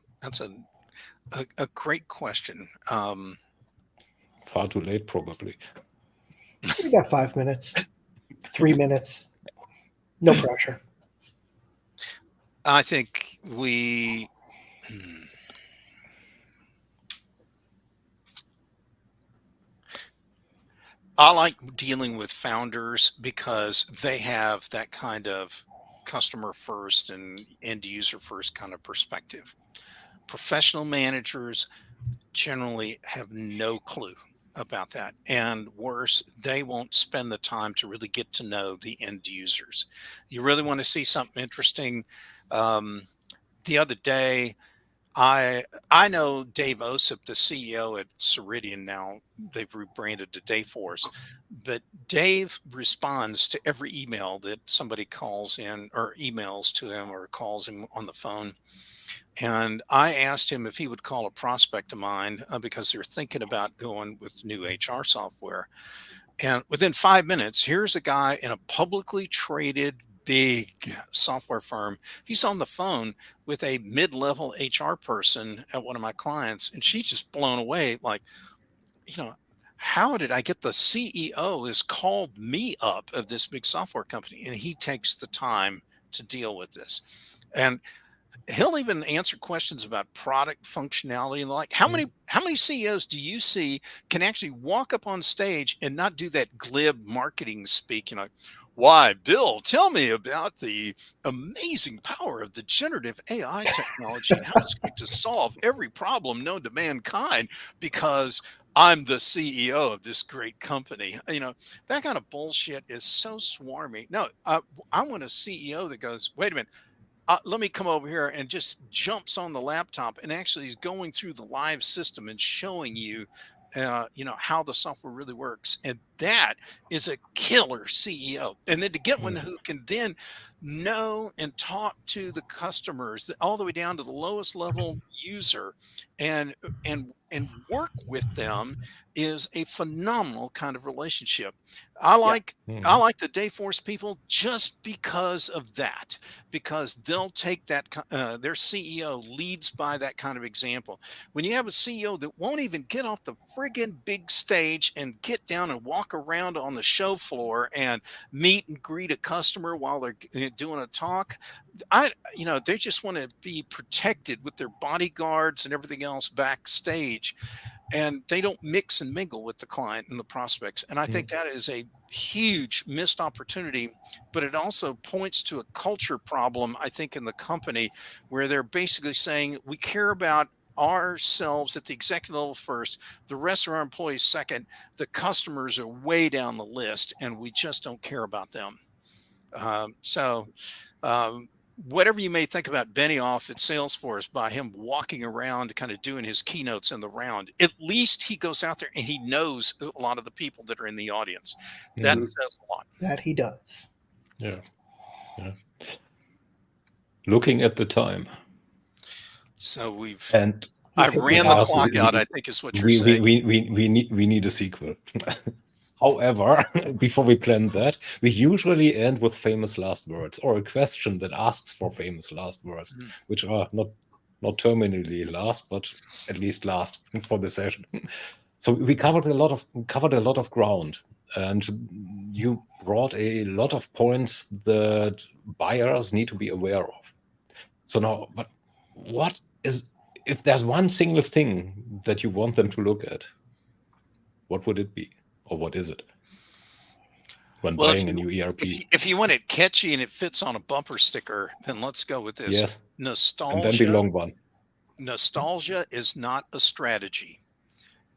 great question. Far too late, probably. We got 5 minutes, 3 minutes, no pressure. I think I like dealing with founders because they have that kind of customer first and end user first kind of perspective. Professional managers generally have no clue about that, and worse, they won't spend the time to really get to know the end users. You really want to see something interesting. The other day, I know Dave Osip, the CEO at Ceridian now. They've rebranded to Dayforce, but Dave responds to every email that somebody calls in or emails to him or calls him on the phone. And I asked him if he would call a prospect of mine because they're thinking about going with new HR software. And within 5 minutes, here's a guy in a publicly traded big software firm. He's on the phone with a mid-level HR person at one of my clients, and she's just blown away. Like, how did I get the CEO has called me up of this big software company, and he takes the time to deal with this. And he'll even answer questions about product functionality and like how many CEOs do you see can actually walk up on stage and not do that glib marketing speak, "Why, Bill, tell me about the amazing power of the generative AI technology and how it's going to solve every problem known to mankind because I'm the CEO of this great company." That kind of bullshit is so swarmy. No, I want a CEO that goes, "Wait a minute. Let me come over here," and just jumps on the laptop and actually is going through the live system and showing you, how the software really works. And that is a killer CEO. And then to get one who can then know and talk to the customers all the way down to the lowest level user and work with them is a phenomenal kind of relationship. I like the Dayforce people just because of that, because they'll take that their CEO leads by that kind of example. When you have a CEO that won't even get off the friggin' big stage and get down and walk around on the show floor and meet and greet a customer while they're doing a talk, they just want to be protected with their bodyguards and everything else backstage, and they don't mix and mingle with the client and the prospects. And I think that is a huge missed opportunity, but it also points to a culture problem, I think, in the company, where they're basically saying we care about ourselves at the executive level first, the rest of our employees second, the customers are way down the list, and we just don't care about them. Whatever you may think about Benioff at Salesforce, by him walking around kind of doing his keynotes in the round, at least he goes out there and he knows a lot of the people that are in the audience. That says a lot. That he does. Yeah. Looking at the time. So I ran the clock out, I think is what you're saying. We need a sequel. However, before we plan that, we usually end with famous last words, or a question that asks for famous last words, which are not terminally last, but at least last for the session. So we covered a lot of ground, and you brought a lot of points that buyers need to be aware of. So now, but what is, if there's one single thing that you want them to look at, what would it be? Or what is it when buying a new ERP? If you want it catchy and it fits on a bumper sticker, then let's go with this. Yes. Nostalgia. And then the long one. Nostalgia is not a strategy.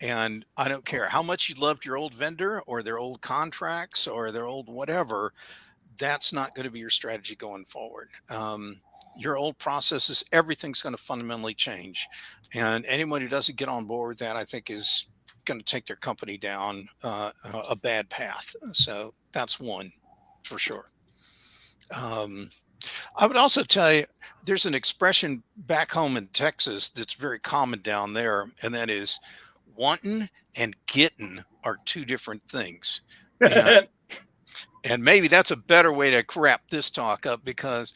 And I don't care how much you loved your old vendor or their old contracts or their old whatever, that's not going to be your strategy going forward. Your old processes, everything's going to fundamentally change. And anyone who doesn't get on board with that, I think, is going to take their company down a bad path. So that's one for sure. I would also tell you, there's an expression back home in Texas that's very common down there, and that is wanting and getting are two different things. And maybe that's a better way to wrap this talk up, because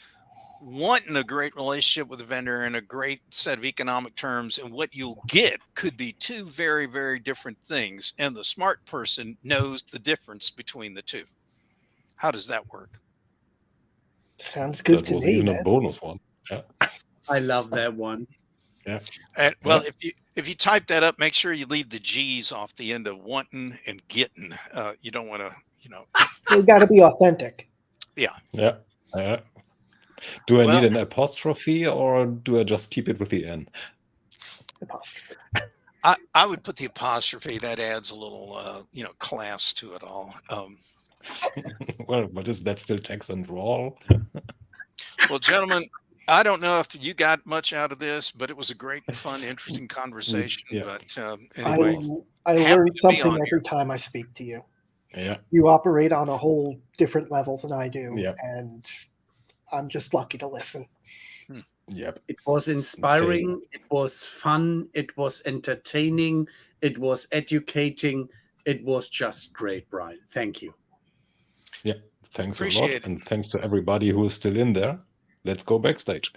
wanting a great relationship with a vendor and a great set of economic terms and what you'll get could be two very, very different things. And the smart person knows the difference between the two. How does that work? Sounds good that to was me. Even Man. a bonus one. Yeah. I love that one. Yeah. And, well, if you type that up, make sure you leave the G's off the end of wanting and getting. You don't want to, You got to be authentic. Yeah. Yeah. Yeah. Do I need an apostrophe, or do I just keep it with the N? I would put the apostrophe. That adds a little, class to it all. Well, but is that still text and raw? Well, gentlemen, I don't know if you got much out of this, but it was a great, fun, interesting conversation. Yeah. But anyway, I learn something every time I speak to you. Yeah. You operate on a whole different level than I do. Yeah. And I'm just lucky to listen. Yep. It was inspiring. It was fun. It was entertaining. It was educating. It was just great, Brian. Thank you. Yeah. Thanks Appreciate a lot. it. And thanks to everybody who is still in there. Let's go backstage.